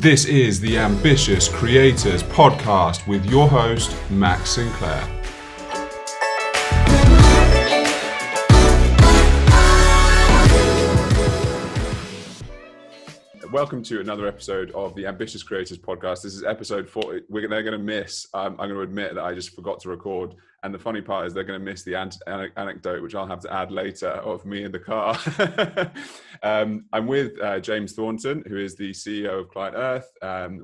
This is the Ambitious Creators Podcast with your host, Max Sinclair. Welcome to another episode of the Ambitious Creators Podcast. This is episode 4. They're going to miss, I'm going to admit that I just forgot to record. And the funny part is they're going to miss the anecdote, which I'll have to add later, of me in the car. I'm with James Thornton, who is the CEO of Client Earth.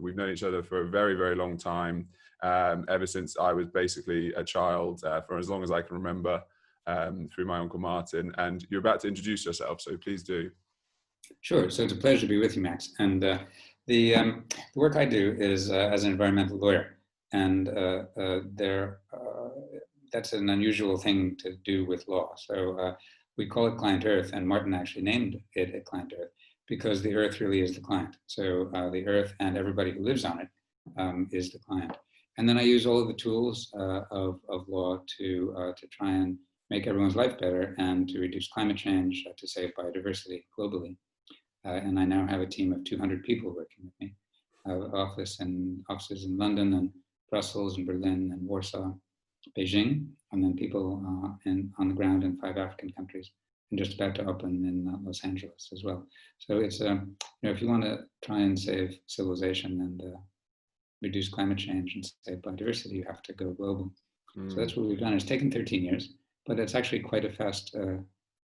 We've known each other for a very, very long time, ever since I was basically a child, for as long as I can remember, through my Uncle Martin. And you're about to introduce yourself, so please do. Sure. So it's a pleasure to be with you, Max. And the work I do is as an environmental lawyer, and that's an unusual thing to do with law. So we call it Client Earth, and Martin actually named it at Client Earth because the Earth really is the client. So the Earth and everybody who lives on it is the client. And then I use all of the tools of law to try and make everyone's life better and to reduce climate change, to save biodiversity globally. And I now have a team of 200 people working with me. I have offices in London and Brussels and Berlin and Warsaw, Beijing, and then people on the ground in 5 African countries, and just about to open in Los Angeles as well. So it's if you want to try and save civilization and reduce climate change and save biodiversity, you have to go global. So that's what we've done. It's taken 13 years, but it's actually quite a fast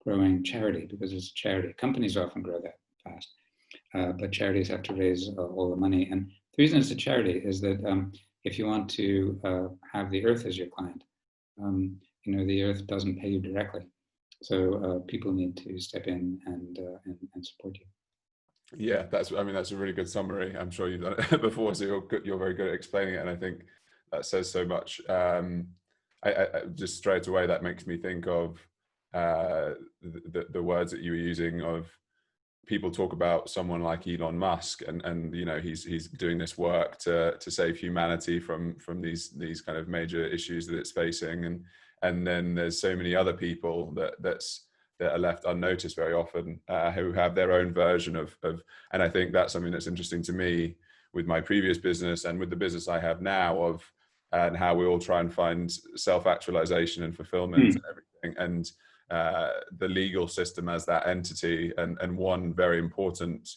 growing charity because it's a charity. Companies often grow that fast, but charities have to raise all the money. And the reason it's a charity is that if you want to have the Earth as your client, the Earth doesn't pay you directly. So people need to step in and support you. Yeah, that's a really good summary. I'm sure you've done it before, so you're very good at explaining it. And I think that says so much. I just straight away, that makes me think of the words that you were using of, people talk about someone like Elon Musk, and he's doing this work to save humanity from these kind of major issues that it's facing, and then there's so many other people that are left unnoticed very often, who have their own version of and I think that's something that's interesting to me with my previous business and with the business I have now, and how we all try and find self-actualization and fulfillment and everything, and the legal system as that entity, and one very important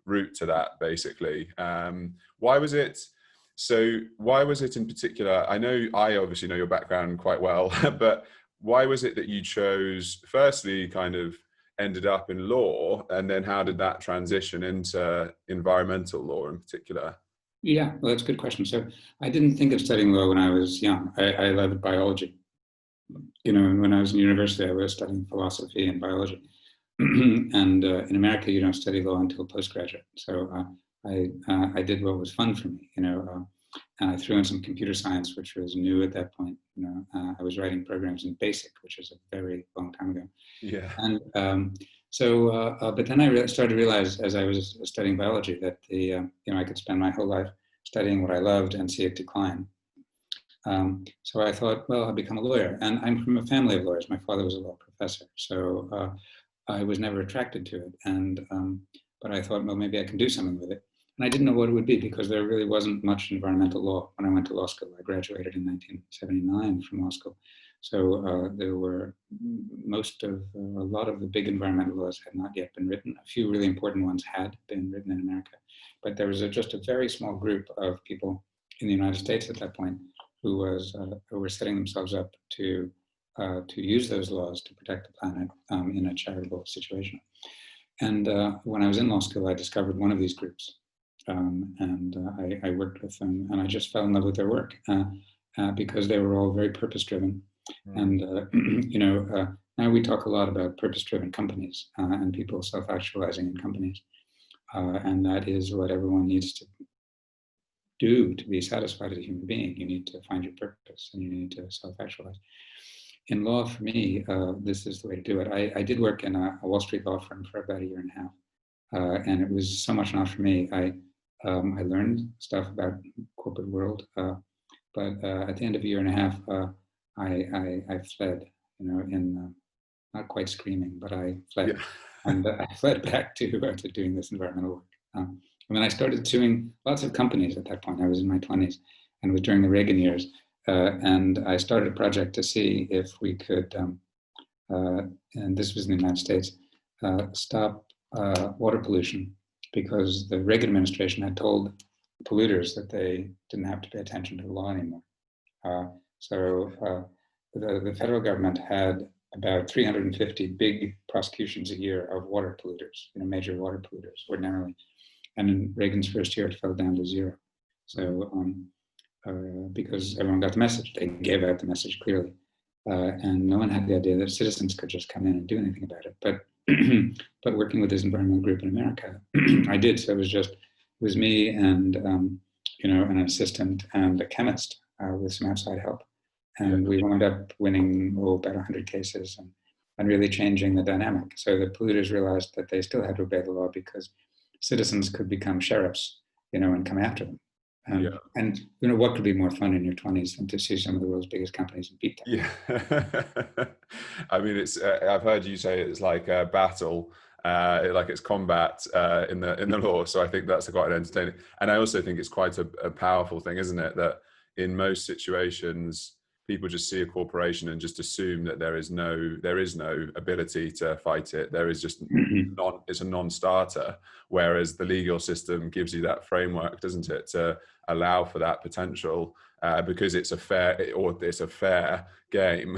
route to that, basically. Why was it in particular? I obviously know your background quite well, but why was it that you chose, firstly, kind of ended up in law, and then how did that transition into environmental law in particular? Yeah, well, that's a good question. So I didn't think of studying law when I was young. I loved biology. When I was in university, I was studying philosophy and biology. And in America, you don't study law until postgraduate. So I did what was fun for me, and I threw in some computer science, which was new at that point. I was writing programs in BASIC, which is a very long time ago. Yeah. And but then I started to realize, as I was studying biology, that I could spend my whole life studying what I loved and see it decline. So I thought, well, I'll become a lawyer. And I'm from a family of lawyers. My father was a law professor. So I was never attracted to it. But I thought, well, maybe I can do something with it. And I didn't know what it would be because there really wasn't much environmental law when I went to law school. I graduated in 1979 from law school. So there were a lot of the big environmental laws had not yet been written. A few really important ones had been written in America. But there was just a very small group of people in the United States at that point who were setting themselves up to use those laws to protect the planet in a charitable situation. And when I was in law school, I discovered one of these groups, and I worked with them, and I just fell in love with their work because they were all very purpose-driven. And now we talk a lot about purpose-driven companies and people self-actualizing in companies, and that is what everyone needs to do to be satisfied as a human being. You need to find your purpose and you need to self-actualize. In law, for me, this is the way to do it. I did work in a Wall Street law firm for about 1.5 years, and it was so much not for me. I learned stuff about the corporate world, but at the end of 1.5 years, I fled, not quite screaming, but I fled. Yeah. And I fled back to doing this environmental work. I mean, I started suing lots of companies at that point. I was in my 20s, and it was during the Reagan years. And I started a project to see if we could, and this was in the United States, stop water pollution, because the Reagan administration had told polluters that they didn't have to pay attention to the law anymore. The federal government had about 350 big prosecutions a year of water polluters, major water polluters ordinarily. And in Reagan's first year, it fell down to 0. So because everyone got the message, they gave out the message clearly. And no one had the idea that citizens could just come in and do anything about it. But but working with this environmental group in America, I did. So it was me and an assistant and a chemist with some outside help. And we wound up winning about 100 cases and really changing the dynamic. So the polluters realized that they still had to obey the law because citizens could become sheriffs, and come after them. And what could be more fun in your 20s than to see some of the world's biggest companies and beat them? Yeah. I mean, it's I've heard you say it's like a battle, like it's combat in the law. So I think that's quite entertaining. And I also think it's quite a powerful thing, isn't it? That in most situations, people just see a corporation and just assume that there is no ability to fight it. There is just it's a non-starter. Whereas the legal system gives you that framework, doesn't it, to allow for that potential, because it's a fair game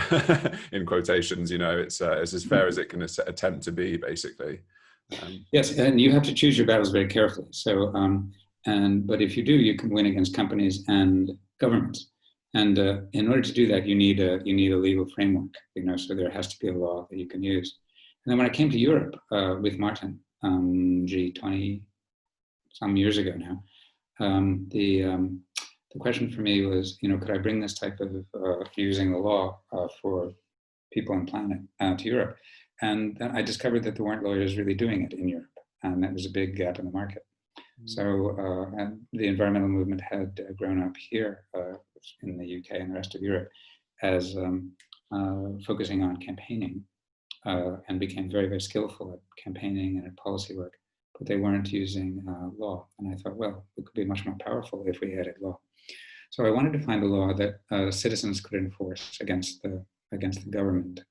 in quotations. It's as fair as it can attempt to be, basically. Yes, and you have to choose your battles very carefully. So, but if you do, you can win against companies and governments. And in order to do that, you need a legal framework, so there has to be a law that you can use. And then when I came to Europe with Martin, 20 some years ago now, the question for me was, could I bring this type of using the law for people and planet to Europe? And then I discovered that there weren't lawyers really doing it in Europe, and that was a big gap in the market. So and the environmental movement had grown up here in the UK and the rest of Europe as focusing on campaigning and became very, very skillful at campaigning and at policy work, but they weren't using law. And I thought, well, it could be much more powerful if we added law. So I wanted to find a law that citizens could enforce against the government,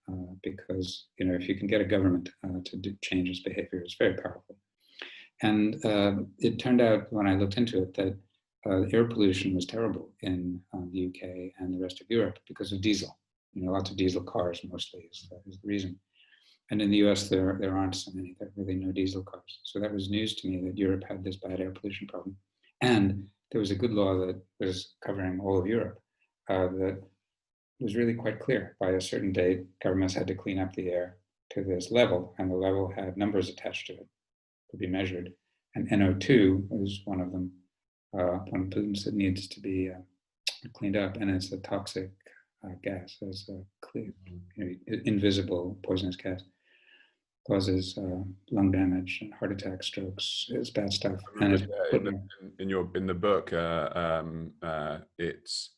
because if you can get a government to change its behavior, it's very powerful. And it turned out when I looked into it that air pollution was terrible in the UK and the rest of Europe because of diesel. Lots of diesel cars mostly is the reason. And in the US, there aren't so many. There are really no diesel cars. So that was news to me that Europe had this bad air pollution problem. And there was a good law that was covering all of Europe that was really quite clear. By a certain date, governments had to clean up the air to this level, and the level had numbers attached to it, could be measured. And NO2 was one of them, one of the pollutants that needs to be cleaned up, and it's a toxic gas, it's a clear, invisible poisonous gas. Causes lung damage and heart attacks, strokes. It's bad stuff. And it's in the book, it's,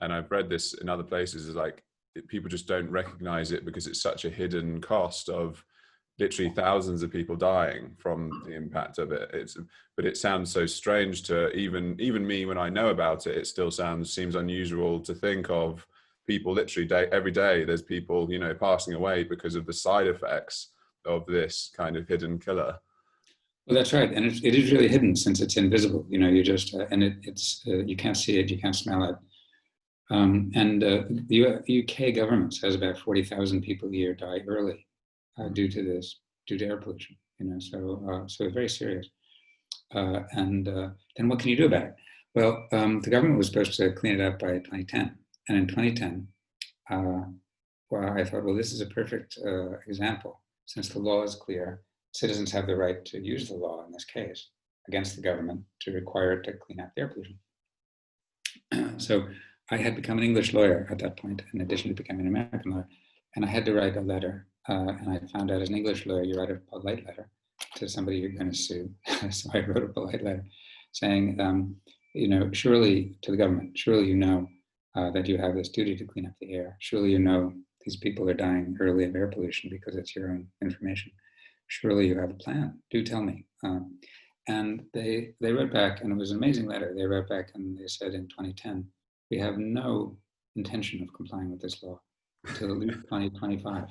and I've read this in other places, is like people just don't recognize it because it's such a hidden cost of literally thousands of people dying from the impact of it. But it sounds so strange to even me when I know about it. It still seems unusual to think of people literally every day. There's people passing away because of the side effects of this kind of hidden killer. Well, that's right, and it is really hidden since it's invisible. You just and it's you can't see it, you can't smell it. And the UK government says about 40,000 people a year die early due to air pollution. So it's very serious. And then what can you do about it? Well, the government was supposed to clean it up by 2010, and in 2010, I thought, well, this is a perfect example. Since the law is clear, citizens have the right to use the law in this case against the government to require it to clean up air pollution. So I had become an English lawyer at that point, in addition to becoming an American lawyer, and I had to write a letter. And I found out as an English lawyer, you write a polite letter to somebody you're going to sue. So I wrote a polite letter saying, surely to the government, surely that you have this duty to clean up the air. Surely these people are dying early of air pollution because it's your own information. Surely you have a plan. Do tell me. And they wrote back, and it was an amazing letter. They wrote back and they said in 2010, we have no intention of complying with this law until at least 2025.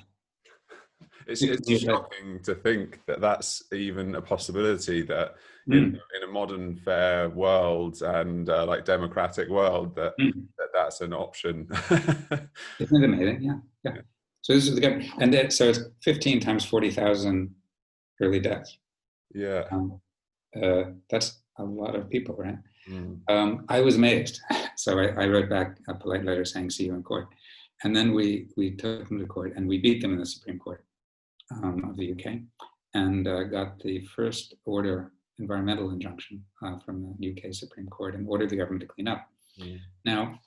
It's shocking to think that that's even a possibility, that in a modern fair world and like democratic world that's an option. Isn't it amazing? Yeah. So this is the government, and so it's 15 times 40,000 early deaths. Yeah. That's a lot of people, right? I was amazed. So I wrote back a polite letter saying, see you in court. And then we took them to court and we beat them in the Supreme Court of the UK, and got the first order environmental injunction from the UK Supreme Court, and ordered the government to clean up. Now,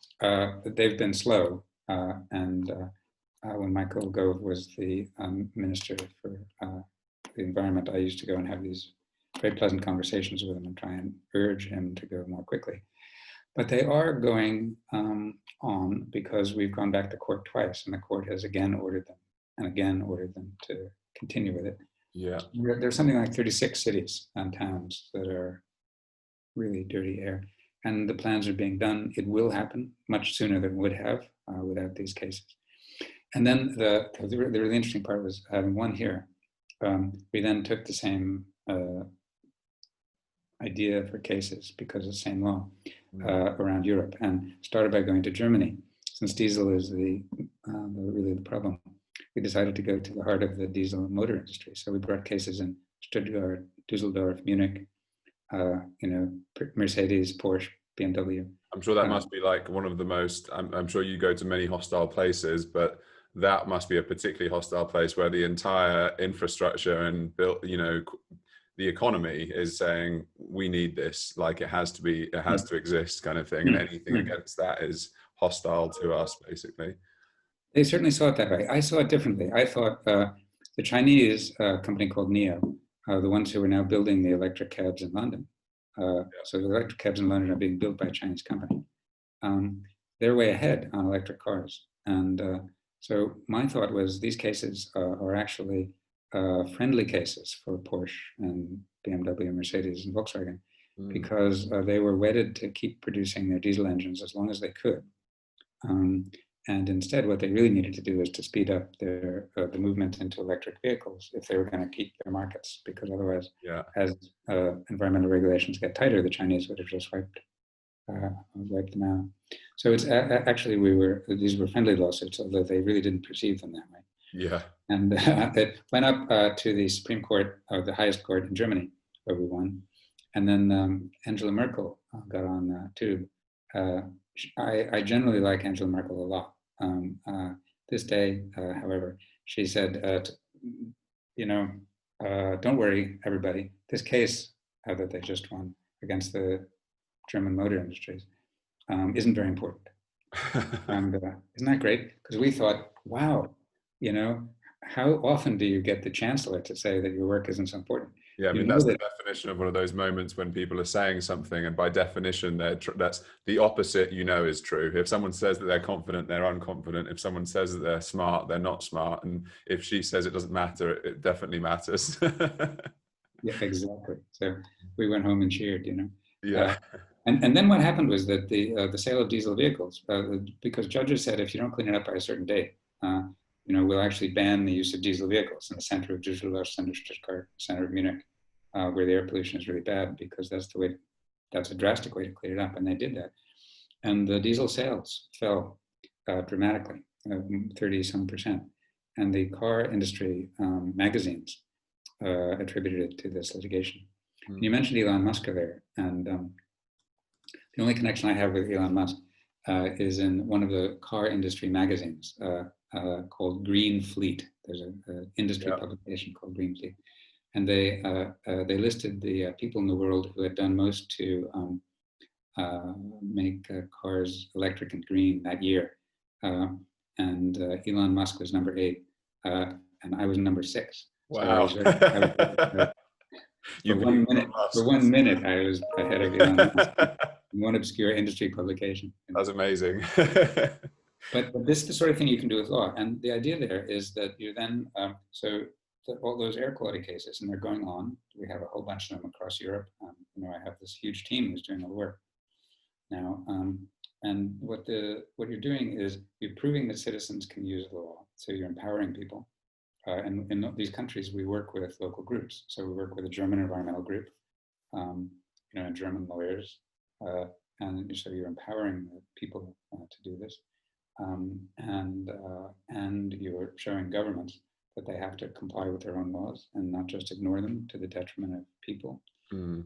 they've been slow, and when Michael Gove was the Minister for the Environment, I used to go and have these very pleasant conversations with him and try and urge him to go more quickly. But they are going on, because we've gone back to court twice, and the court has again ordered them and again ordered them to continue with it. Yeah. There's something like 36 cities and towns that are really dirty air, and the plans are being done. It will happen much sooner than it would have without these cases. And then the really interesting part was having one here. We then took the same idea for cases, because of the same law, around Europe, and started by going to Germany. Since diesel is really the problem, we decided to go to the heart of the diesel motor industry. So we brought cases in Stuttgart, Dusseldorf, Munich, Mercedes, Porsche, BMW. I'm sure that must be like one of the most, I'm sure you go to many hostile places, but that must be a particularly hostile place where the entire infrastructure and built, the economy is saying, we need this, like it has to exist, kind of thing. And anything against that is hostile to us, basically. They certainly saw it that way. I saw it differently. I thought the Chinese company called NIO, the ones who are now building the electric cabs in London. So the electric cabs in London are being built by a Chinese company. They're way ahead on electric cars. And so my thought was, these cases are actually friendly cases for Porsche and BMW, Mercedes and Volkswagen, because they were wedded to keep producing their diesel engines as long as they could. And instead, what they really needed to do is to speed up the movement into electric vehicles if they were going to keep their markets, because otherwise, as environmental regulations get tighter, the Chinese would have just wiped them out. So it's actually, these were friendly lawsuits, although they really didn't perceive them that way. Yeah. And it went up to the Supreme Court, the highest court in Germany, where we won. And then Angela Merkel got on too. I generally like Angela Merkel a lot. This day, however, she said, don't worry, everybody. This case that they just won against the German motor industries isn't very important. And isn't that great? Because we thought, wow, how often do you get the chancellor to say that your work isn't so important? Yeah, I mean, that's the definition of one of those moments when people are saying something, and by definition, that's the opposite, is true. If someone says that they're confident, they're unconfident. If someone says that they're smart, they're not smart. And if she says it doesn't matter, it definitely matters. Yeah, exactly. So we went home and cheered, Yeah. And then what happened was that the sale of diesel vehicles, because judges said, if you don't clean it up by a certain date, we'll actually ban the use of diesel vehicles in the center of Düsseldorf, center of Stuttgart, center of Munich, where the air pollution is really bad, because that's a drastic way to clean it up. And they did that. And the diesel sales fell dramatically, 30-some%. And the car industry magazines attributed it to this litigation. And you mentioned Elon Musk there. And the only connection I have with Elon Musk is in one of the car industry magazines, called Green Fleet. There's an industry publication called Green Fleet, and they listed the people in the world who had done most to make cars electric and green that year. And Elon Musk was number 8, and I was number 6. Wow! So for 1 minute, I was ahead of Elon Musk in one obscure industry publication. That's amazing. But this is the sort of thing you can do with law. And the idea there is that you then, all those air quality cases, and they're going on, we have a whole bunch of them across Europe. I have this huge team who's doing all the work now. And what you're doing is you're proving that citizens can use the law. So you're empowering people. And in these countries, we work with local groups. So we work with a German environmental group, and German lawyers. And so you're empowering people to do this. And you're showing governments that they have to comply with their own laws and not just ignore them to the detriment of people. And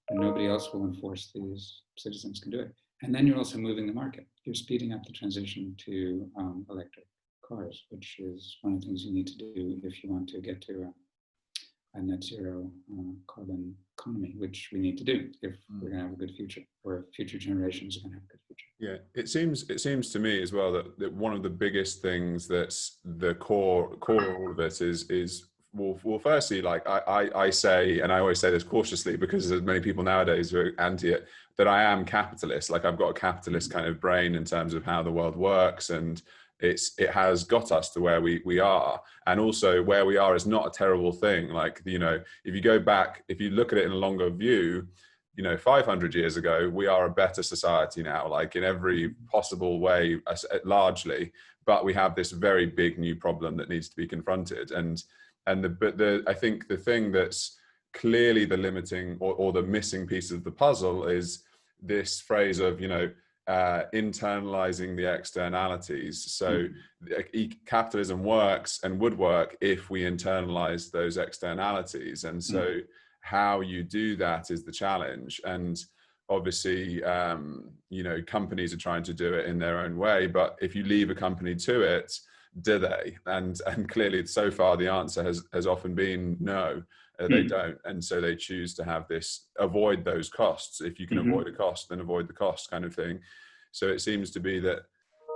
nobody else will enforce these. Citizens can do it. And then you're also moving the market. You're speeding up the transition to electric cars, which is one of the things you need to do if you want to get to a net zero carbon economy, which we need to do if we're going to have a good future, or future generations are going to have a good future. Yeah, it seems to me as well that one of the biggest things that's the core of all of it is well, firstly, like I say, and I always say this cautiously because there's many people nowadays who are anti it, that I am capitalist. Like I've got a capitalist kind of brain in terms of how the world works, and it has got us to where we are, and also where we are is not a terrible thing. Like, if you go back, if you look at it in a longer view, 500 years ago, we are a better society now, like in every possible way, largely, but we have this very big new problem that needs to be confronted. I think the thing that's clearly the limiting or the missing piece of the puzzle is this phrase of, internalizing the externalities. So capitalism works and would work if we internalize those externalities. And so how you do that is the challenge. And obviously, companies are trying to do it in their own way, but if you leave a company to it, do they? And clearly so far the answer has often been no, they don't. And so they choose to have this, avoid those costs. If you can avoid a cost, then avoid the cost kind of thing. So it seems to be that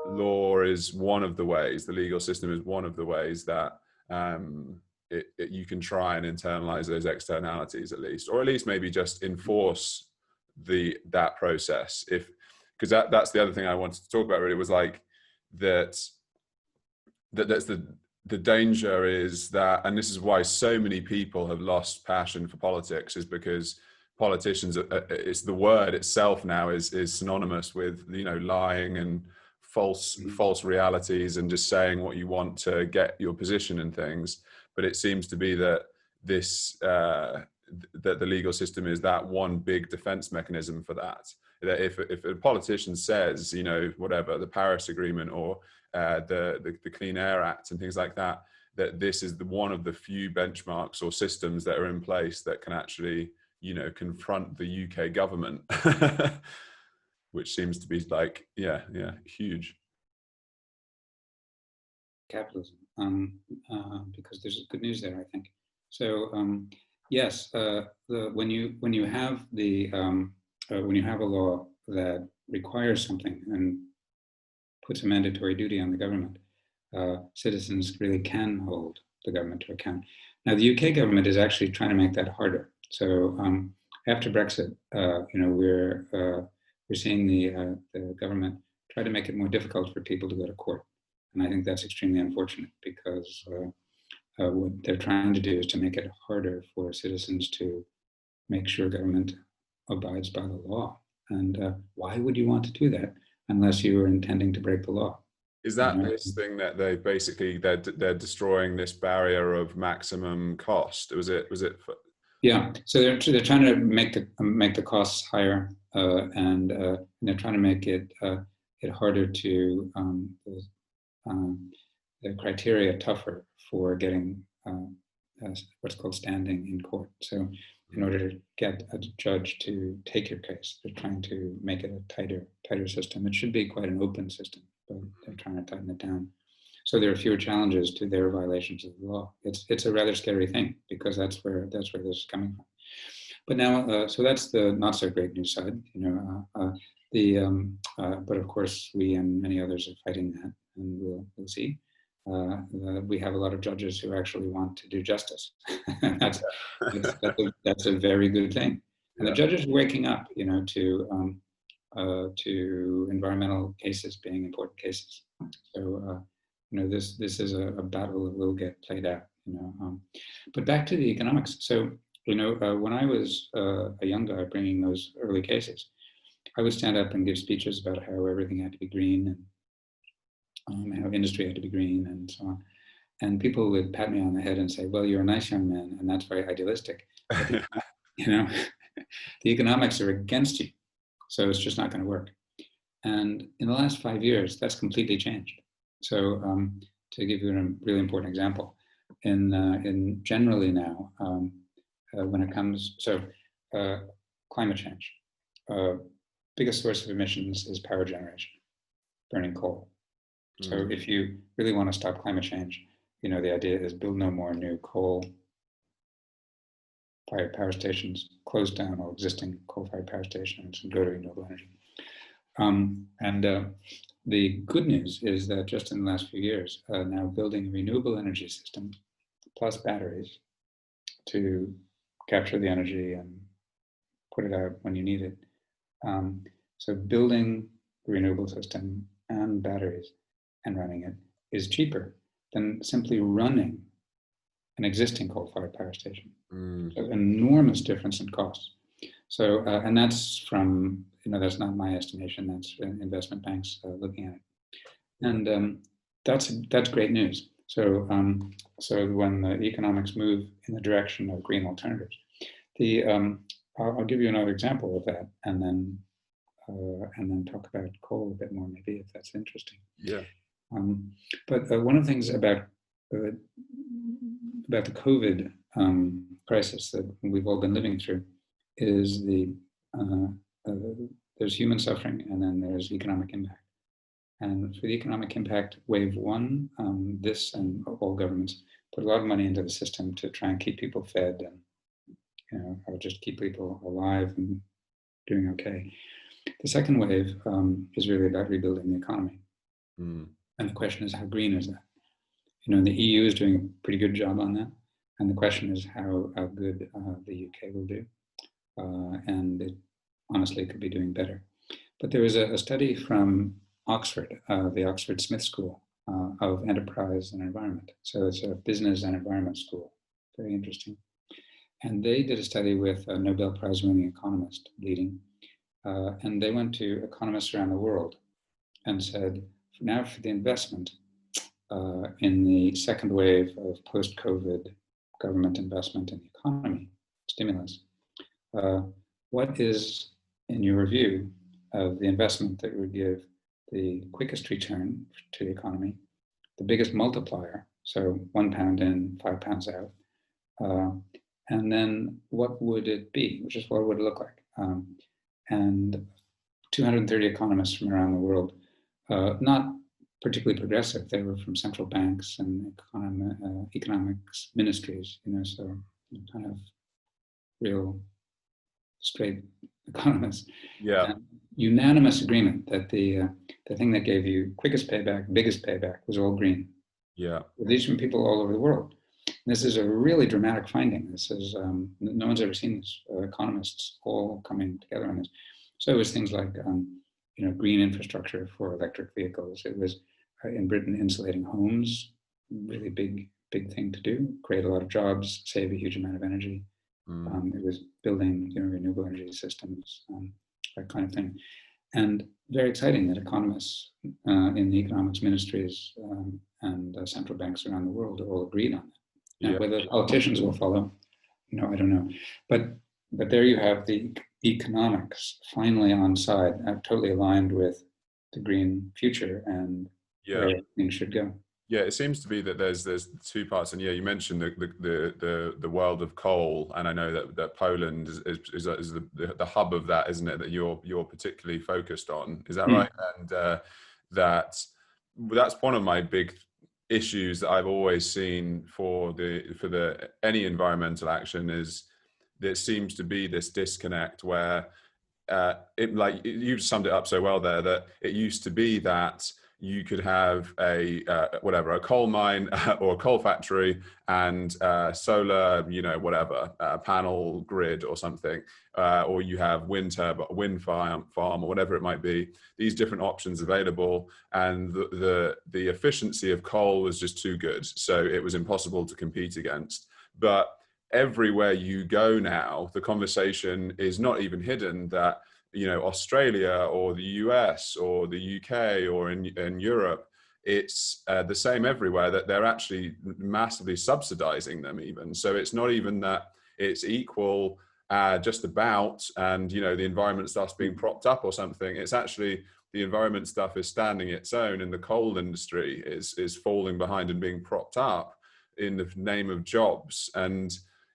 law is one of the ways, the legal system is one of the ways that you can try and internalize those externalities at least, or at least maybe just enforce that process. Because that's the other thing I wanted to talk about really, was like that's the danger is that, and this is why so many people have lost passion for politics, is because politicians, it's the word itself now is synonymous with, lying and false realities and just saying what you want to get your position in things. But it seems to be that that the legal system is that one big defense mechanism for that. That if a politician says, whatever, the Paris Agreement or the Clean Air Act and things like that, that this is one of the few benchmarks or systems that are in place that can actually, confront the UK government, which seems to be like, huge. Capitalism, because there's good news there, I think. So yes, when you have a law that requires something and puts a mandatory duty on the government, citizens really can hold the government to account. Now, the UK government is actually trying to make that harder. So after Brexit, we're seeing the government try to make it more difficult for people to go to court. And I think that's extremely unfortunate, because what they're trying to do is to make it harder for citizens to make sure government abides by the law. And why would you want to do that unless you are intending to break the law? Is that this thing that they're destroying this barrier of maximum cost? Was it? Yeah. So they're trying to make the costs higher, and they're trying to make it harder to the criteria tougher for getting what's called standing in court. So in order to get a judge to take your case, they're trying to make it a tighter system. It should be quite an open system, but they're trying to tighten it down. So there are fewer challenges to their violations of the law. It's a rather scary thing, because that's where this is coming from. But now, so that's the not so great news side, but of course we and many others are fighting that, and we'll see. We have a lot of judges who actually want to do justice. that's a very good thing. And the judges are waking up, to environmental cases being important cases. So, this is a battle that will get played out. But back to the economics. So When I was a young guy bringing those early cases, I would stand up and give speeches about how everything had to be green and how industry had to be green and so on. And people would pat me on the head and say, well, you're a nice young man, and that's very idealistic. But the economics are against you, so it's just not going to work. And in the last 5 years, that's completely changed. So to give you a really important example, in generally now, when it comes, climate change, biggest source of emissions is power generation, burning coal. So if you really want to stop climate change, the idea is build no more new coal-fired power stations, close down all existing coal-fired power stations and go to renewable energy. The good news is that just in the last few years, now building a renewable energy system plus batteries to capture the energy and put it out when you need it. So building a renewable system and batteries and running it is cheaper than simply running an existing coal-fired power station. So enormous difference in costs. So, and that's from, that's not my estimation, that's investment banks looking at it. And that's great news. So, so when the economics move in the direction of green alternatives, I'll give you another example of that, and then talk about coal a bit more, maybe, if that's interesting. Yeah. But one of the things about the COVID crisis that we've all been living through is there's human suffering, and then there's economic impact. And for the economic impact, wave one, this and all governments put a lot of money into the system to try and keep people fed and, or just keep people alive and doing okay. The second wave is really about rebuilding the economy. And the question is, how green is that? The EU is doing a pretty good job on that. And the question is how good the UK will do. And it honestly could be doing better. But there was a study from Oxford, the Oxford Smith School of Enterprise and Environment. So it's a business and environment school. Very interesting. And they did a study with a Nobel Prize winning economist leading. And they went to economists around the world and said, now for the investment in the second wave of post-COVID government investment in the economy, stimulus, what is, in your view, of the investment that would give the quickest return to the economy, the biggest multiplier, so £1 in, £5 out, and then what would it be, which is what would it look like? And 230 economists from around the world, not particularly progressive, they were from central banks and economics ministries, so kind of real straight economists. Yeah. Unanimous agreement that the thing that gave you quickest payback, biggest payback was all green. Yeah. These from people all over the world. And this is a really dramatic finding. This is, no one's ever seen this, economists all coming together on this. So it was things like, green infrastructure for electric vehicles. It was in Britain, insulating homes, really big thing to do, create a lot of jobs, save a huge amount of energy. It was building, renewable energy systems, that kind of thing. And very exciting that economists in the economics ministries and central banks around the world are all agreed on that. Now, whether politicians will follow, I don't know. But there you have the economics finally on side, totally aligned with the green future and where things should go. Yeah, it seems to be that there's two parts, and you mentioned the world of coal, and I know that Poland is the hub of that, isn't it? That you're particularly focused on, is that right? And that's one of my big issues that I've always seen for any environmental action is there seems to be this disconnect where you summed it up so well there, that it used to be that you could have a coal mine or a coal factory and solar, panel grid or something, or you have wind farm or whatever it might be. These different options available, and the efficiency of coal was just too good, so it was impossible to compete against. But everywhere you go now, the conversation is not even hidden that, you know, Australia or the US or the UK or in Europe, it's the same everywhere, that they're actually massively subsidizing them even. So it's not even that it's equal just about, and, you know, the environment stuff's being propped up or something. It's actually the environment stuff is standing its own, and the coal industry is falling behind and being propped up in the name of jobs. And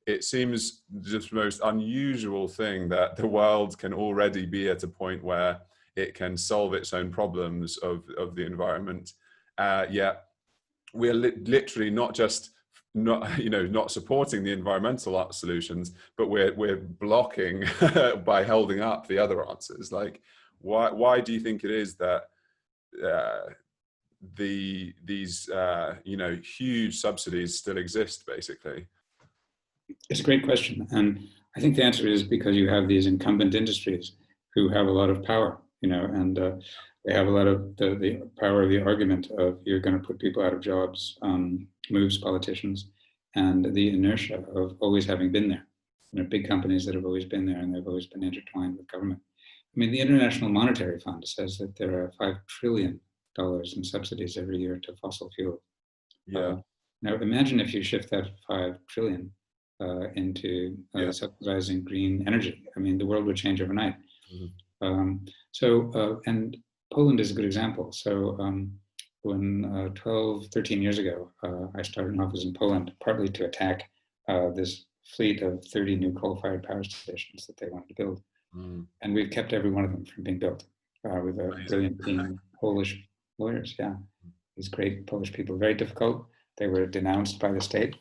it seems just the most unusual thing that the world can already be at a point where it can solve its own problems of the environment. Yet we're literally not just not supporting the environmental solutions, but we're blocking by holding up the other answers. Like, why do you think it is that these huge subsidies still exist, basically? It's a great question, and I think the answer is because you have these incumbent industries who have a lot of power, and they have a lot of the power of the argument of you're going to put people out of jobs, moves politicians, and the inertia of always having been there. Big companies that have always been there, and they've always been intertwined with government. I mean, the International Monetary Fund says that there are $5 trillion in subsidies every year to fossil fuel. Yeah. Now imagine if you shift that $5 trillion into subsidizing green energy. I mean, the world would change overnight. Mm-hmm. And Poland is a good example. So when 12, 13 years ago, I started an office in Poland, partly to attack this fleet of 30 new coal-fired power stations that they wanted to build. Mm. And we've kept every one of them from being built with a brilliant team of Polish lawyers. Yeah, these great Polish people, very difficult. They were denounced by the state,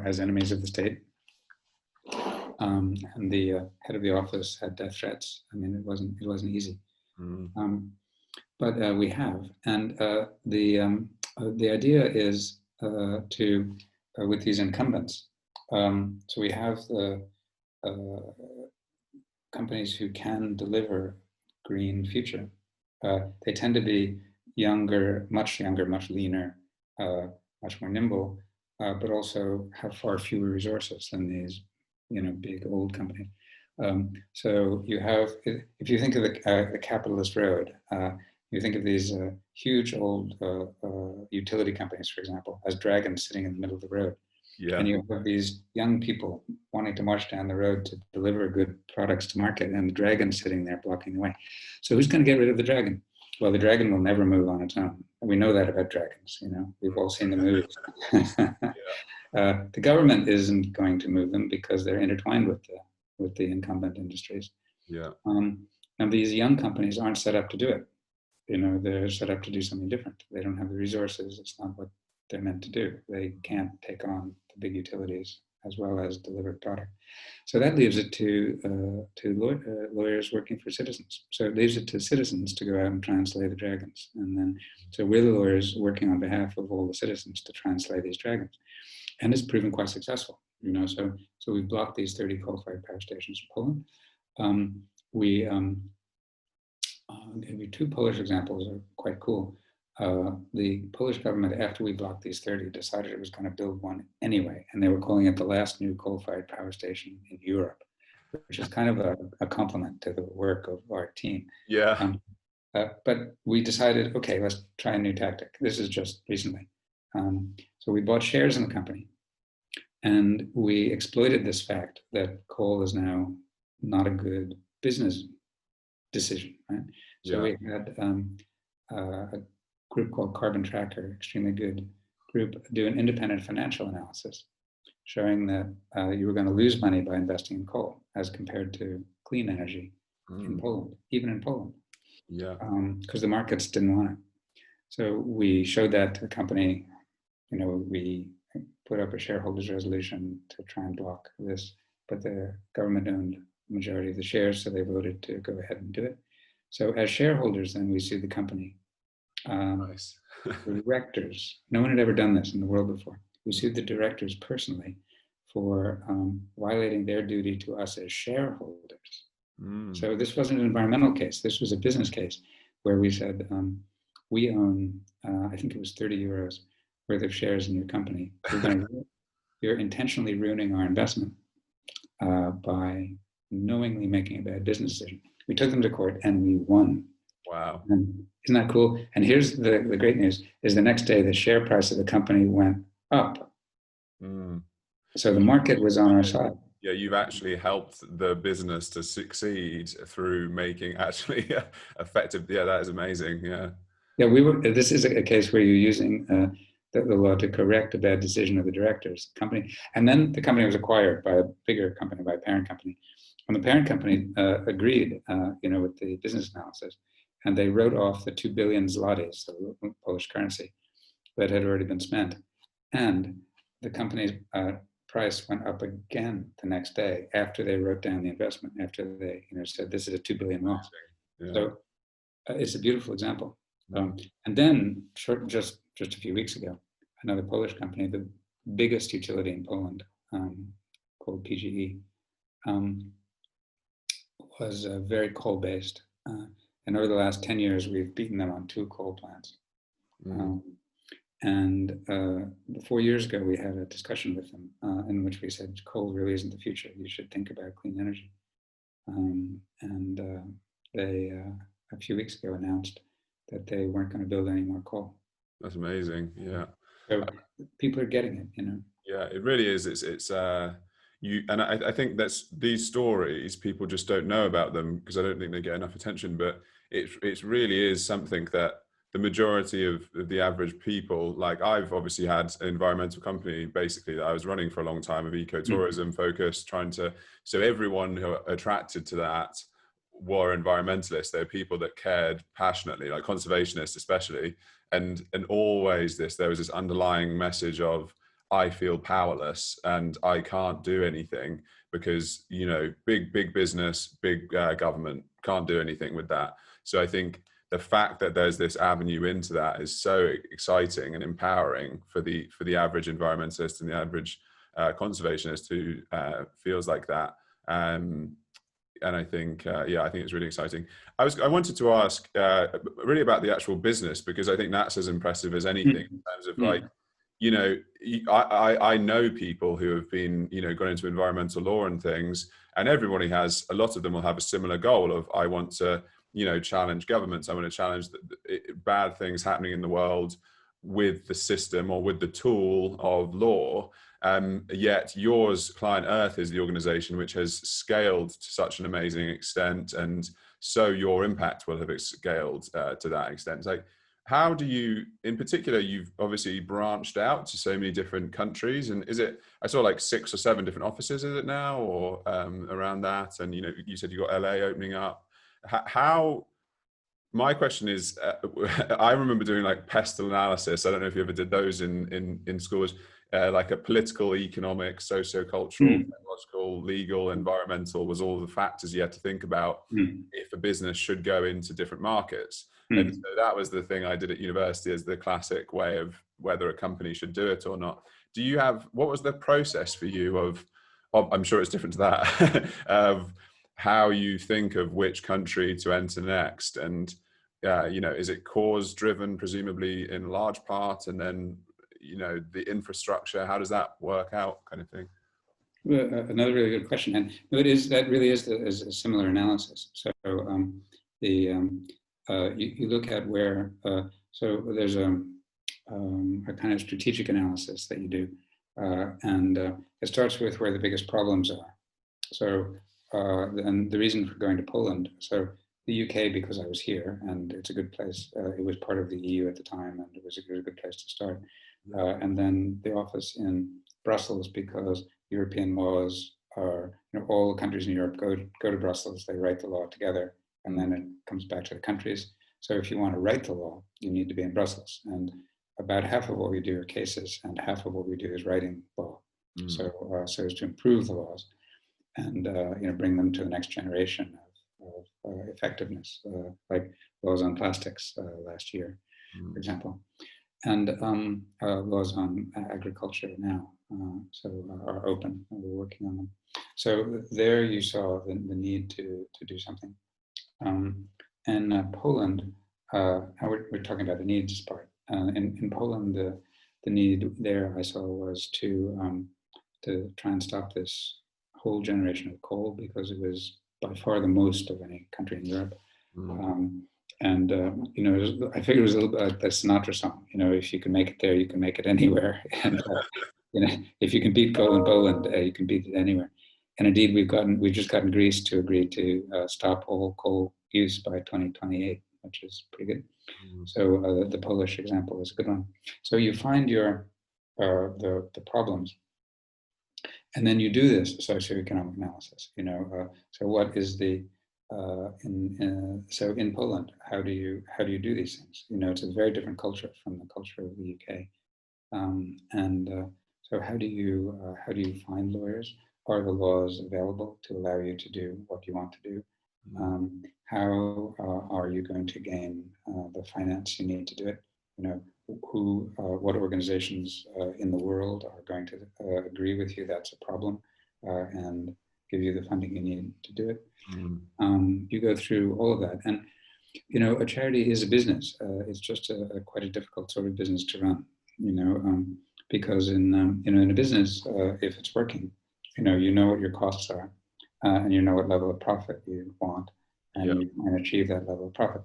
as enemies of the state. And the head of the office had death threats. I mean, it wasn't easy. Mm. But we have, and the idea is to with these incumbents. So we have the companies who can deliver green future. They tend to be younger, much leaner, much more nimble, but also have far fewer resources than these, big old companies. So you have, if you think of the capitalist road, you think of these huge old utility companies, for example, as dragons sitting in the middle of the road. Yeah. And you have these young people wanting to march down the road to deliver good products to market, and the dragon sitting there blocking the way. So who's going to get rid of the dragon? Well, the dragon will never move on its own. We know that about dragons. We've all seen the movies. The government isn't going to move them because they're intertwined with the incumbent industries. Yeah. And these young companies aren't set up to do it. They're set up to do something different. They don't have the resources. It's not what they're meant to do. They can't take on the big utilities as well as deliver product. So that leaves it to lawyers working for citizens. So it leaves it to citizens to go out and translate the dragons. And then, so we're the lawyers working on behalf of all the citizens to translate these dragons. And it's proven quite successful, so we blocked these 30 coal-fired power stations in Poland. Maybe two Polish examples are quite cool. The Polish government, after we blocked these 30, decided it was going to build one anyway, and they were calling it the last new coal-fired power station in Europe, which is kind of a compliment to the work of our team. Yeah. But we decided, okay, let's try a new tactic. This is just recently. So we bought shares in the company, and we exploited this fact that coal is now not a good business decision, right? So we had a group called Carbon Tracker, extremely good group, do an independent financial analysis showing that you were going to lose money by investing in coal as compared to clean energy in Poland, even in Poland. Yeah. Because the markets didn't want it. So we showed that to the company. We put up a shareholders resolution to try and block this, but the government owned the majority of the shares, so they voted to go ahead and do it. So as shareholders, then we sued the company. Nice. The directors, no one had ever done this in the world before. We sued the directors personally for violating their duty to us as shareholders. So this wasn't an environmental case. This was a business case where we said, we own, I think it was 30 euros worth of shares in your company. We're you're intentionally ruining our investment by knowingly making a bad business decision. We took them to court and we won. Wow. And isn't that cool? And here's the great news, is the next day, the share price of the company went up. So the market was on our side. Yeah, you've actually helped the business to succeed through making actually effective. Yeah, that is amazing. Yeah. Yeah, this is a case where you're using the law to correct a bad decision of the directors company. And then the company was acquired by a bigger company, by a parent company. And the parent company agreed, with the business analysis, and they wrote off the 2 billion zlotys, the Polish currency, that had already been spent. And the company's price went up again the next day after they wrote down the investment, after they said this is a 2 billion loss. Yeah. So it's a beautiful example. And then just a few weeks ago, another Polish company, the biggest utility in Poland, called PGE, was very coal-based. And over the last 10 years, we've beaten them on 2 coal plants. And 4 years ago, we had a discussion with them in which we said, coal really isn't the future. You should think about clean energy. And they, a few weeks ago, announced that they weren't going to build any more coal. That's amazing. Yeah. So people are getting it, Yeah, it really is. I think that's these stories, people just don't know about them because I don't think they get enough attention, but it really is something that the majority of the average people, like I've obviously had an environmental company basically that I was running for a long time of ecotourism focused, so everyone who attracted to that were environmentalists. They're people that cared passionately, like conservationists especially, and always there was this underlying message of, I feel powerless and I can't do anything because, big business, big government can't do anything with that. So I think the fact that there's this avenue into that is so exciting and empowering for the average environmentalist and the average conservationist who feels like that. And I think, I think it's really exciting. I wanted to ask really about the actual business, because I think that's as impressive as anything in terms of like, I know people who have been, gone into environmental law and things, and everybody has, a lot of them will have a similar goal of, I want to, challenge governments. I want to challenge bad things happening in the world with the system or with the tool of law. Yet yours, Client Earth, is the organization which has scaled to such an amazing extent. And so your impact will have scaled to that extent. It's like, how do you, in particular, you've obviously branched out to so many different countries, and I saw like 6 or 7 different offices, is it now, or around that? And, you said you got LA opening up. My question is, I remember doing like pestle analysis. I don't know if you ever did those in schools, like a political, economic, socio-cultural, technological, legal, environmental was all the factors you had to think about if a business should go into different markets. And so that was the thing I did at university as the classic way of whether a company should do it or not. What was the process for you of I'm sure it's different to that, of how you think of which country to enter next? And, is it cause driven, presumably in large part, and then, the infrastructure, how does that work out, kind of thing? Well, another really good question. And that really is a similar analysis. So you look at where, so there's a kind of strategic analysis that you do. And it starts with where the biggest problems are. So and the reason for going to Poland, so the UK, because I was here and it's a good place. It was part of the EU at the time, and it was a good place to start. And then the office in Brussels, because European laws are, all the countries in Europe go to Brussels, they write the law together, and then it comes back to the countries. So if you want to write the law, you need to be in Brussels. And about half of what we do are cases, and half of what we do is writing law. So as to improve the laws and bring them to the next generation of effectiveness, like laws on plastics last year, for example, and laws on agriculture now, are open, and we're working on them. So there you saw the need to do something. In Poland, we're talking about the needs part. In Poland, the need there I saw was to to try and stop this whole generation of coal, because it was by far the most of any country in Europe. I figured it was a little bit like the Sinatra song, if you can make it there, you can make it anywhere. And if you can beat coal in Poland, you can beat it anywhere. And indeed, we've just gotten Greece to agree to stop all coal use by 2028, which is pretty good. So the Polish example is a good one. So you find the problems, and then you do this socioeconomic analysis. So what is the so in Poland, how do you do these things? It's a very different culture from the culture of the UK, so how do you find lawyers? Are the laws available to allow you to do what you want to do? How are you going to gain the finance you need to do it? What organizations in the world are going to agree with you that's a problem and give you the funding you need to do it? You go through all of that, and a charity is a business. It's just quite a difficult sort of business to run. Because in a business, if it's working, you know what your costs are, and you know what level of profit you want, and you can achieve that level of profit.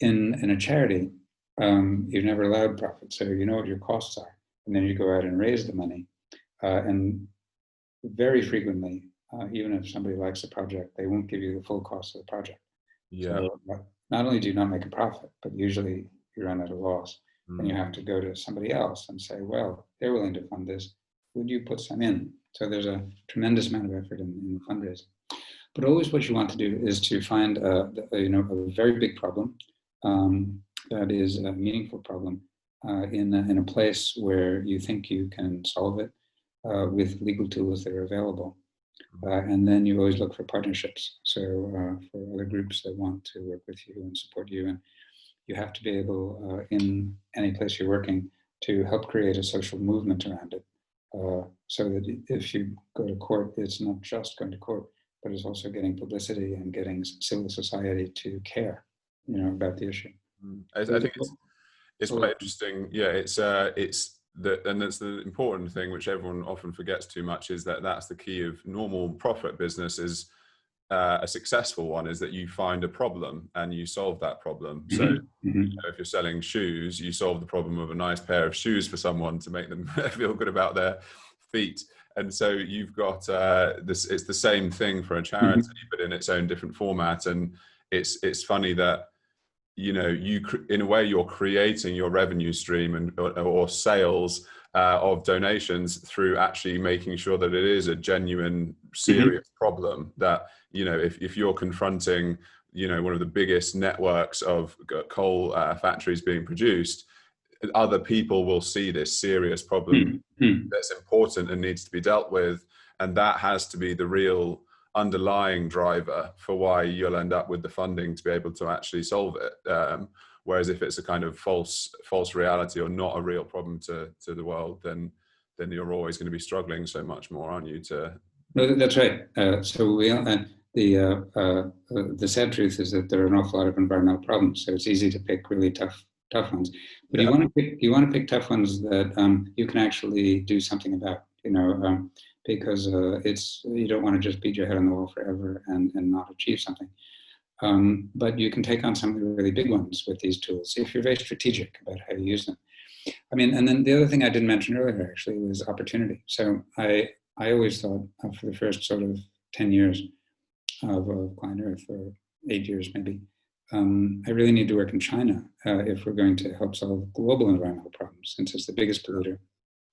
In a charity, you're never allowed profit, so you know what your costs are, and then you go out and raise the money, and very frequently, even if somebody likes a project, they won't give you the full cost of the project. So not only do you not make a profit, but usually you run at a loss, and you have to go to somebody else and say, well, they're willing to fund this, would you put some in? So there's a tremendous amount of effort in fundraising. But always what you want to do is to find a very big problem that is a meaningful problem in a place where you think you can solve it with legal tools that are available. And then you always look for partnerships. So for other groups that want to work with you and support you. And you have to be able, in any place you're working, to help create a social movement around it. So that if you go to court, it's not just going to court, but it's also getting publicity and getting civil society to care, about the issue. I think it's quite interesting. Yeah, and that's the important thing, which everyone often forgets too much, is that's the key of normal profit business. Is a successful one is that you find a problem and you solve that problem. So if you're selling shoes, you solve the problem of a nice pair of shoes for someone to make them feel good about their feet. And so you've got this. It's the same thing for a charity, but in its own different format. And it's funny that in a way you're creating your revenue stream or sales of donations through actually making sure that it is a genuine, serious problem. That if you're confronting one of the biggest networks of coal factories being produced, other people will see this serious problem that's important and needs to be dealt with, and that has to be the real underlying driver for why you'll end up with the funding to be able to actually solve it. Whereas if it's a kind of false reality or not a real problem to the world, then you're always going to be struggling so much more, aren't you? No, that's right. So the sad truth is that there are an awful lot of environmental problems. So it's easy to pick really tough ones, but you want to pick tough ones that you can actually do something about. Because you don't want to just beat your head on the wall forever and not achieve something. But you can take on some of the really big ones with these tools if you're very strategic about how you use them. And then the other thing I didn't mention earlier actually was opportunity. So I always thought for the first sort of 10 years of Client Earth, or 8 years maybe, I really need to work in China if we're going to help solve global environmental problems, since it's the biggest polluter.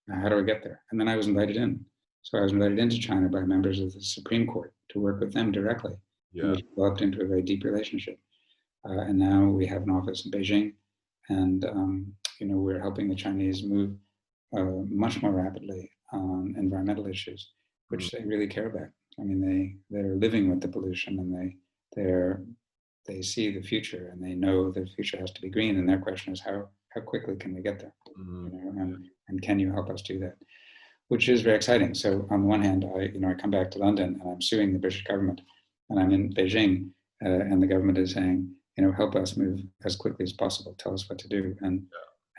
How do I get there? And then I was invited in. So I was invited into China by members of the Supreme Court to work with them directly. And we developed into a very deep relationship. And now we have an office in Beijing, and we're helping the Chinese move much more rapidly on environmental issues, which they really care about. They're living with the pollution, and they see the future, and they know the future has to be green. And their question is, how quickly can we get there? And can you help us do that? Which is very exciting. So on the one hand, I come back to London and I'm suing the British government, and I'm in Beijing, and the government is saying, help us move as quickly as possible. Tell us what to do.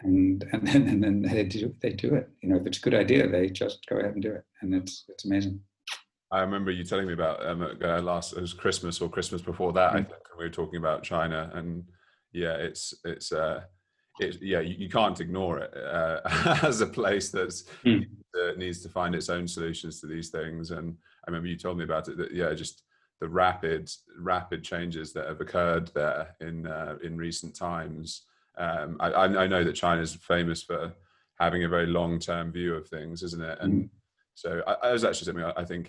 then they do it. You know, if it's a good idea, they just go ahead and do it, and it's amazing. I remember you telling me about it was Christmas or Christmas before that. I think we were talking about China, and yeah, you can't ignore it as a place that's needs to find its own solutions to these things. And I remember you told me about it, that just the rapid changes that have occurred there in recent times. I know that China's famous for having a very long-term view of things, isn't it? And so I was actually something I think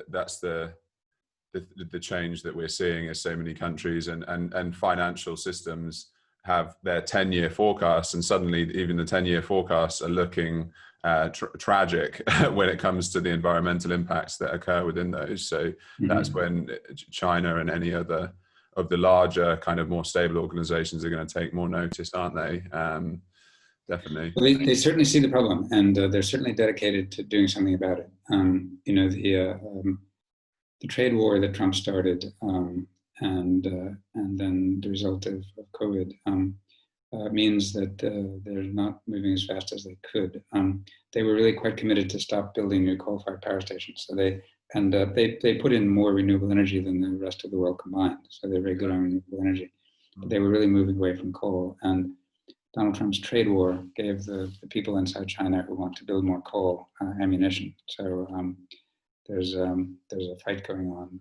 that's the change that we're seeing, as so many countries and financial systems have their 10-year forecasts, and suddenly even the 10-year forecasts are looking tragic when it comes to the environmental impacts that occur within those. So that's when China and any other of the larger kind of more stable organizations are going to take more notice, aren't they? Definitely. Well, they certainly see the problem, and they're certainly dedicated to doing something about it. You know, the trade war that Trump started, and then the result of COVID, means that they're not moving as fast as they could. They were really quite committed to stop building new coal-fired power stations. So they put in more renewable energy than the rest of the world combined. So they're very good on renewable energy, but they were really moving away from coal. And Donald Trump's trade war gave the people inside China who want to build more coal ammunition. So there's a fight going on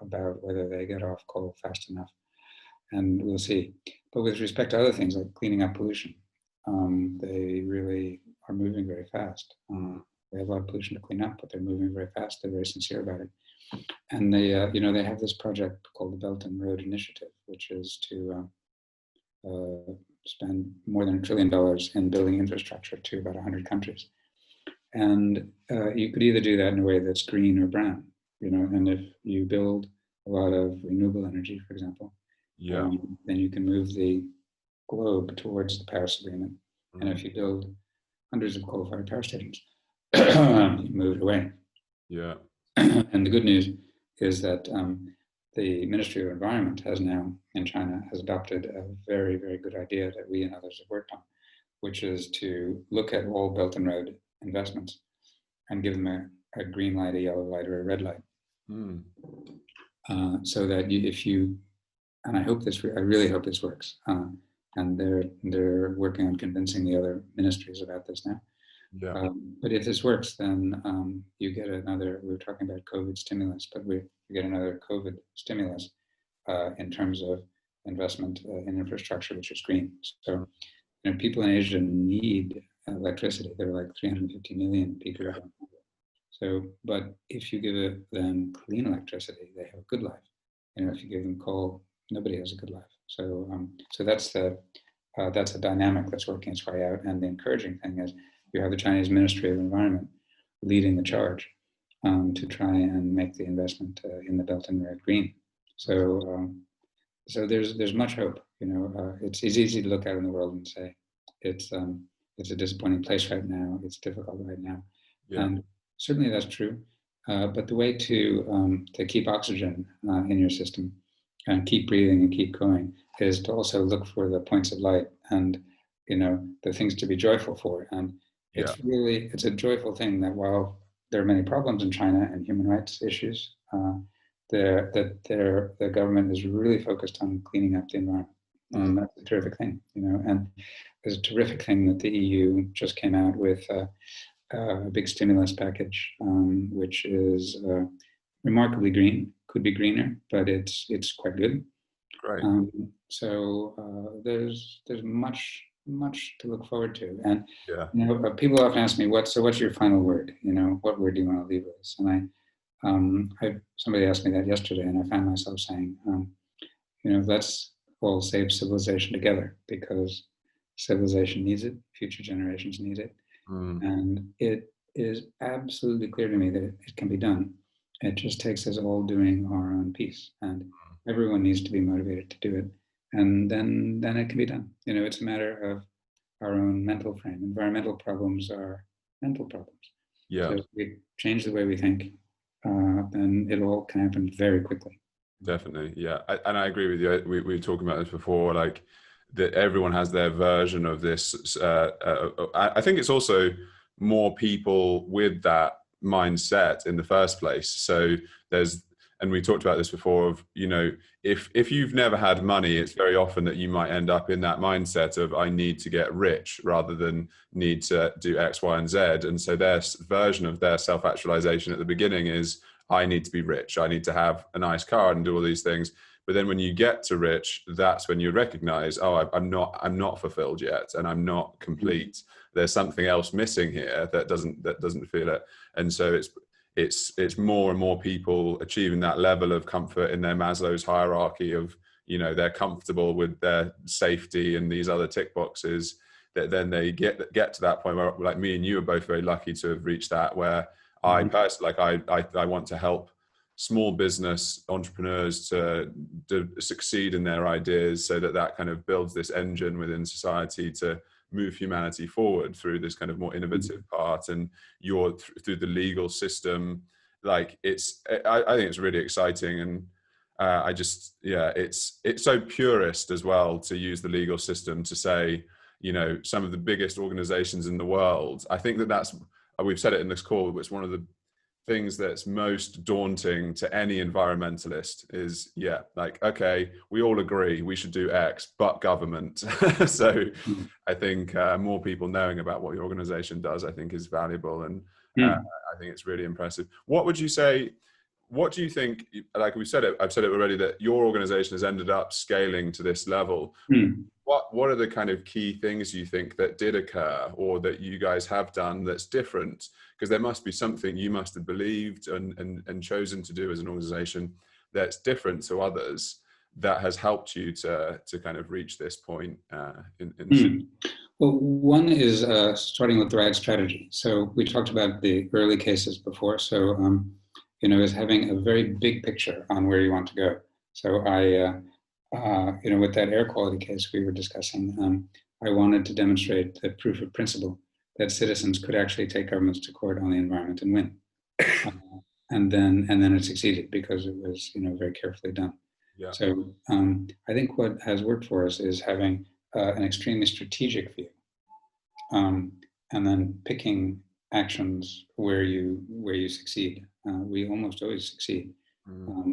about whether they get off coal fast enough, and we'll see. But with respect to other things like cleaning up pollution, they really are moving very fast. They have a lot of pollution to clean up, but they're moving very fast. They're very sincere about it, and they they have this project called the Belt and Road Initiative, which is to spend more than $1 trillion in building infrastructure to about 100 countries. And you could either do that in a way that's green or brown, and if you build a lot of renewable energy, for example, then you can move the globe towards the Paris Agreement. And if you build hundreds of coal-fired power stations, you move it away. Yeah. And the good news is that the Ministry of Environment in China has adopted a very, very good idea that we and others have worked on, which is to look at all Belt and Road investments and give them a green light, a yellow light, or a red light. So that and I really hope this works. And they're working on convincing the other ministries about this now. Yeah. But if this works, then you get another, we were talking about COVID stimulus, but we get another COVID stimulus in terms of investment in infrastructure, which is green. So, people in Asia need electricity. There are like 350 million people. Yeah. So, but if you give them clean electricity, they have a good life. If you give them coal, nobody has a good life. So, so that's a dynamic that's working its way out. And the encouraging thing is, you have the Chinese Ministry of Environment leading the charge to try and make the investment in the Belt and Road green. So, so there's much hope. It's easy to look out in the world and say it's a disappointing place right now. It's difficult right now, and certainly that's true. But the way to keep oxygen in your system and keep breathing and keep going is to also look for the points of light and the things to be joyful for. And it's a joyful thing that while there are many problems in China and human rights issues, the government is really focused on cleaning up the environment. And that's a terrific thing, and it's a terrific thing that the EU just came out with a big stimulus package, which is remarkably green, could be greener, but it's quite good. Great. So there's much to look forward to. And people often ask me, what's your final word? What word do you want to leave with us? And somebody asked me that yesterday, and I found myself saying, let's all save civilization together, because civilization needs it, future generations need it. And it is absolutely clear to me that it can be done. It just takes us all doing our own piece, and everyone needs to be motivated to do it. And then it can be done. It's a matter of our own mental frame. Environmental problems are mental problems. Yeah. So if we change the way we think, then it all can happen very quickly. Definitely, yeah. And I agree with you. We were talking about this before, like that everyone has their version of this. I think it's also more people with that mindset in the first place. So there's, and we talked about this before, of, you know, if you've never had money, it's very often that you might end up in that mindset of, I need to get rich rather than need to do X, Y, and Z. And so their version of their self-actualization at the beginning is, I need to be rich. I need to have a nice car and do all these things. But then when you get to rich, that's when you recognize, oh, I'm not fulfilled yet, and I'm not complete. There's something else missing here that doesn't feel it. And so it's more and more people achieving that level of comfort in their Maslow's hierarchy of, you know, they're comfortable with their safety and these other tick boxes, that then they get to that point where, like me and you are both very lucky to have reached that, where I personally, like, I want to help small business entrepreneurs to succeed in their ideas, so that kind of builds this engine within society to move humanity forward through this kind of more innovative part. And you're through the legal system, like I think it's really exciting. And it's so purist as well to use the legal system to say, you know, some of the biggest organizations in the world. I think that's, we've said it in this call, but it's one of the things that's most daunting to any environmentalist is, like, okay, we all agree we should do X, but government. So I think more people knowing about what your organization does, I think, is valuable. And I think it's really impressive. What would you say, what do you think, like I've said it already, that your organization has ended up scaling to this level. What are the kind of key things you think that did occur, or that you guys have done that's different? Because there must be something you must have believed and chosen to do as an organization that's different to others, that has helped you to kind of reach this point. Well, one is starting with the right strategy. So we talked about the early cases before. So, you know, is having a very big picture on where you want to go. So you know, with that air quality case we were discussing, I wanted to demonstrate the proof of principle that citizens could actually take governments to court on the environment and win. And then it succeeded because it was, you know, very carefully done. Yeah. So I think what has worked for us is having an extremely strategic view, and then picking actions where you succeed. We almost always succeed.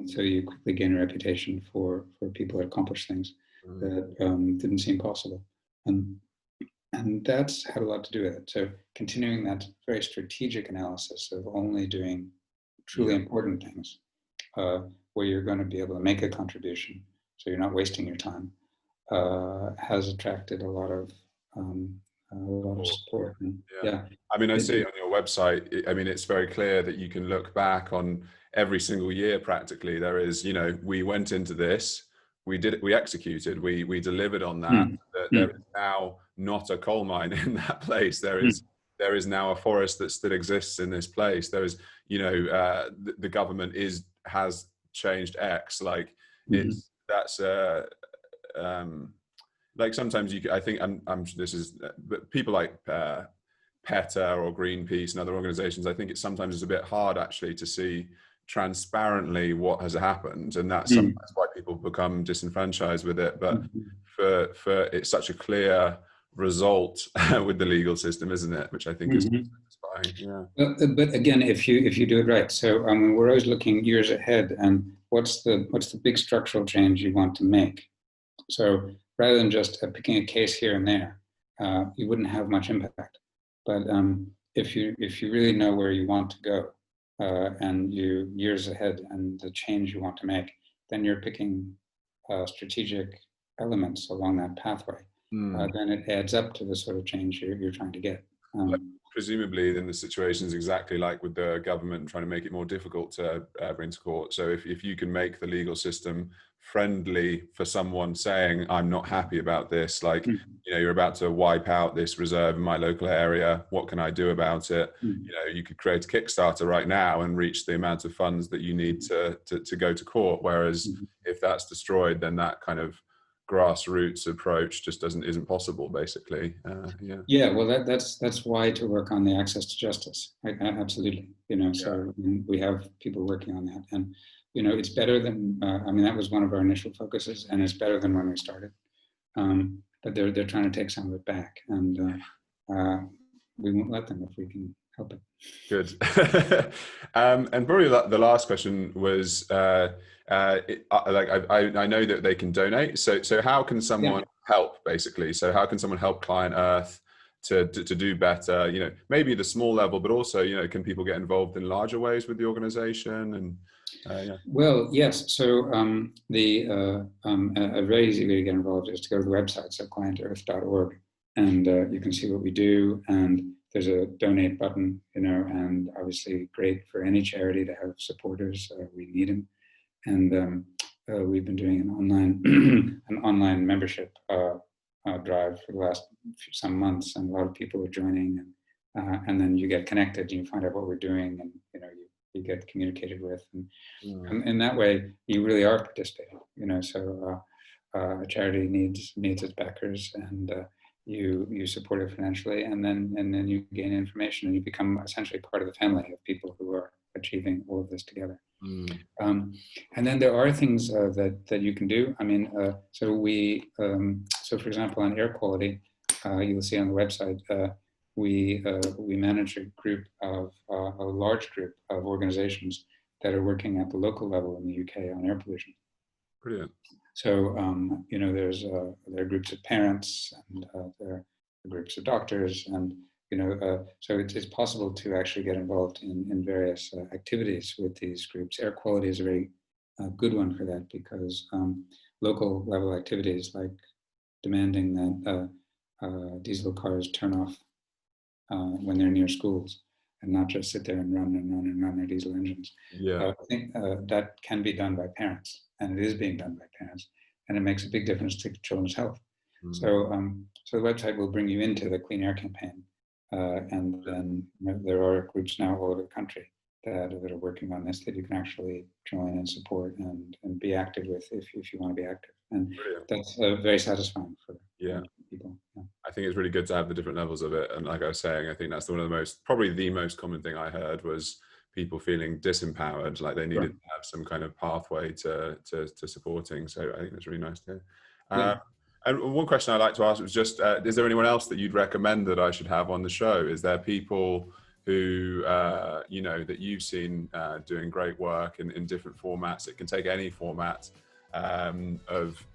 So you quickly gain a reputation for people that accomplish things that didn't seem possible. And that's had a lot to do with it. So continuing that very strategic analysis of only doing truly important things, where you're going to be able to make a contribution, so you're not wasting your time, has attracted a lot of support. And, I mean, I see it on your website. I mean, it's very clear that you can look back on every single year practically. There is, you know, we went into this, we executed, we delivered on that. There is now not a coal mine in that place. There is now a forest that still exists in this place. There is, you know, the government has changed X. Like like sometimes I think this is, but people like PETA or Greenpeace and other organizations, I think sometimes it's a bit hard actually to see transparently what has happened, and that's why people become disenfranchised with it. But for it's such a clear result with the legal system, isn't it? Which I think is satisfying. But again, if you do it right, so we're always looking years ahead, and what's the big structural change you want to make? So rather than just picking a case here and there, you wouldn't have much impact. But if you really know where you want to go, and you years ahead and the change you want to make, then you're picking strategic elements along that pathway. Then it adds up to the sort of change you're trying to get. Presumably then the situation is exactly like with the government trying to make it more difficult to bring to court. So if you can make the legal system friendly for someone saying, I'm not happy about this, like, you know, you're about to wipe out this reserve in my local area, what can I do about it? You know, you could create a Kickstarter right now and reach the amount of funds that you need to go to court. Whereas if that's destroyed, then that kind of grassroots approach just isn't possible, basically. Well, that's why to work on the access to justice. Absolutely. You know, so we have people working on that, and you know, it's better than that was one of our initial focuses, and it's better than when we started. but they're trying to take some of it back, and we won't let them if we can help it. Good. And probably the last question was, like I know that they can donate. So how can someone help, basically? So how can someone help Client Earth to do better? You know, maybe the small level, but also, you know, can people get involved in larger ways with the organization? And yeah. Well, yes. So a very easy way to get involved is to go to the website, so clientearth.org, and you can see what we do. And there's a donate button, you know, and obviously great for any charity to have supporters. We need them. And we've been doing an online membership drive for the last some months, and a lot of people are joining. And then you get connected, and you find out what we're doing, and you know you get communicated with, and in that way you really are participating. You know, so a charity needs its backers, and you support it financially, and then you gain information, and you become essentially part of the family of people who are achieving all of this together. And then there are things that you can do. I mean, so for example, on air quality, you'll see on the website, we manage a large group of organizations that are working at the local level in the UK on air pollution. Brilliant. So you know, there are groups of parents, and there are groups of doctors, and you know, so it's possible to actually get involved in various activities with these groups. Air quality is a very good one for that, because local level activities like demanding that diesel cars turn off when they're near schools, and not just sit there and run their diesel engines. I think that can be done by parents, and it is being done by parents, and it makes a big difference to children's health. So the website will bring you into the Clean Air campaign, and then there are groups now all over the country that are working on this, that you can actually join and support and be active with if you want to be active. And brilliant. That's very satisfying for people. Yeah. I think it's really good to have the different levels of it. And like I was saying, I think that's probably the most common thing I heard was people feeling disempowered, like they needed to have some kind of pathway to supporting. So I think that's really nice to hear. And one question I'd like to ask was just, is there anyone else that you'd recommend that I should have on the show? Is there people who, you know, that you've seen doing great work in different formats? It can take any format of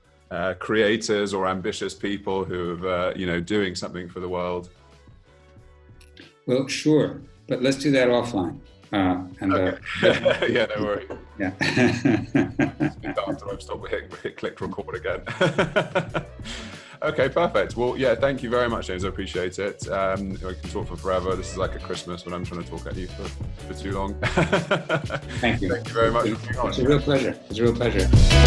creators or ambitious people who have, you know, doing something for the world. Well, sure, but let's do that offline. Okay. Yeah, no worries. Yeah. After I've stopped, hit click record again. Okay, perfect. Well, yeah, thank you very much, James. I appreciate it. I can talk for forever. This is like a Christmas when I'm trying to talk at you for too long. Thank you. Thank you very much. It's a real pleasure. It's a real pleasure.